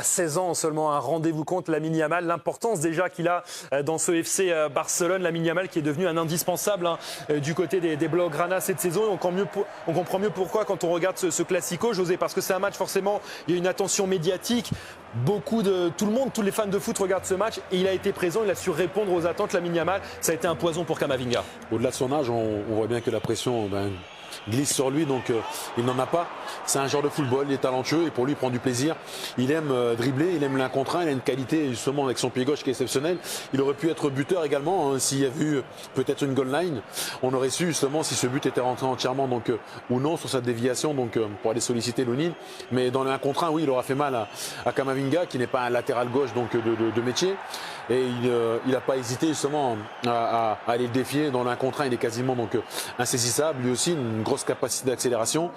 À 16 ans seulement, un rendez-vous compte Lamine Yamal, l'importance déjà qu'il a dans ce FC Barcelone, Lamine Yamal qui est devenu un indispensable du côté des Blaugrana cette saison. Et on comprend mieux pourquoi quand on regarde ce Classico, José, parce que c'est un match forcément, il y a une attention médiatique, tout le monde, tous les fans de foot regardent ce match et il a été présent, il a su répondre aux attentes. Lamine Yamal, ça a été un poison pour Camavinga. Au-delà de son âge, on voit bien que la pression glisse sur lui, donc il n'en a pas. C'est un joueur de football, il est talentueux et pour lui il prend du plaisir. Il aime dribbler, il aime l'un contre un, il a une qualité justement avec son pied gauche qui est exceptionnel. Il aurait pu être buteur également, s'il y avait eu peut-être une goal line. On aurait su justement si ce but était rentré entièrement ou non sur cette déviation pour aller solliciter Lounine. Mais dans le 1 contre 1, oui, il aura fait mal à Camavinga qui n'est pas un latéral gauche de métier. Et il n'a pas hésité justement à aller le défier. Dans le 1 contre 1, il est quasiment insaisissable. Lui aussi, une grosse capacité d'accélération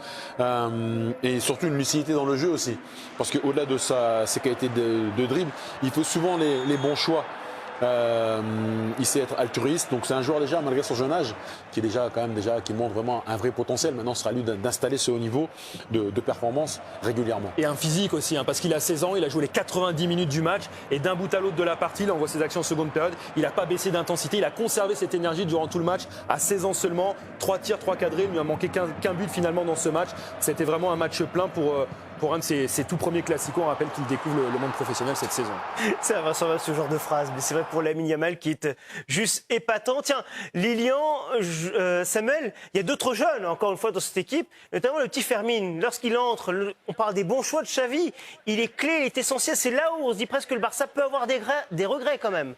et surtout une lucidité dans le jeu aussi. Parce qu'au-delà de ses qualités de dribble, il faut souvent les bons choix. Il sait être altruiste, donc c'est un joueur déjà malgré son jeune âge qui montre vraiment un vrai potentiel. Maintenant, ce sera à lui d'installer ce haut niveau de performance régulièrement. Et un physique aussi, parce qu'il a 16 ans, il a joué les 90 minutes du match et d'un bout à l'autre de la partie, là on voit ses actions en seconde période, il n'a pas baissé d'intensité, il a conservé cette énergie durant tout le match. À 16 ans seulement, 3 tirs, 3 cadrés, il lui a manqué qu'un but finalement dans ce match. C'était vraiment un match plein pour un de ses tout premiers classicos. On rappelle qu'il découvre le monde professionnel cette saison. Ça va ce genre de phrase, mais c'est vrai pour Lamine Yamal qui est juste épatant. Tiens, Lilian, Samuel, il y a d'autres jeunes encore une fois dans cette équipe, notamment le petit Fermin. Lorsqu'il entre, on parle des bons choix de Xavi. Il est clé, il est essentiel. C'est là où on se dit presque que le Barça peut avoir des regrets quand même.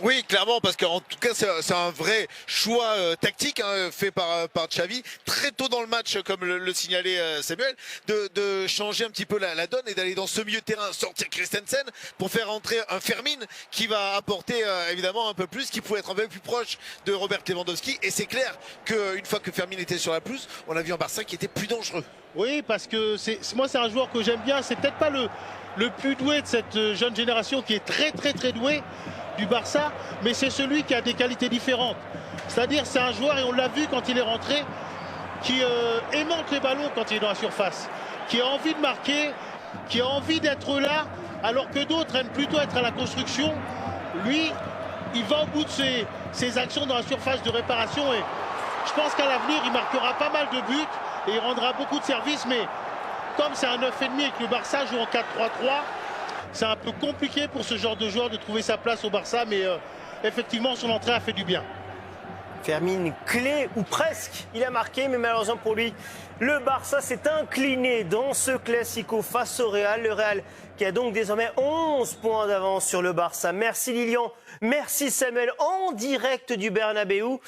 Oui, clairement, parce qu'en tout cas, c'est un vrai choix tactique fait par Xavi, très tôt dans le match, comme le signalait Samuel, de changer un petit peu la donne et d'aller dans ce milieu de terrain, sortir Christensen pour faire entrer un Fermin qui va apporter évidemment un peu plus, qui pouvait être un peu plus proche de Robert Lewandowski. Et c'est clair qu'une fois que Fermin était sur la pelouse, on a vu un Barça qui était plus dangereux. Oui, parce que moi, c'est un joueur que j'aime bien. C'est peut-être pas le plus doué de cette jeune génération qui est très doué du Barça, mais c'est celui qui a des qualités différentes. C'est-à-dire c'est un joueur, et on l'a vu quand il est rentré, qui aimante les ballons quand il est dans la surface, qui a envie de marquer, qui a envie d'être là, alors que d'autres aiment plutôt être à la construction. Lui, il va au bout de ses actions dans la surface de réparation et je pense qu'à l'avenir, il marquera pas mal de buts et il rendra beaucoup de services, mais comme c'est un 9,5 et que le Barça joue en 4-3-3, c'est un peu compliqué pour ce genre de joueur de trouver sa place au Barça, mais effectivement, son entrée a fait du bien. Fermin, clé ou presque, il a marqué, mais malheureusement pour lui, le Barça s'est incliné dans ce Classico face au Real. Le Real qui a donc désormais 11 points d'avance sur le Barça. Merci Lilian, merci Samuel, en direct du Bernabéu.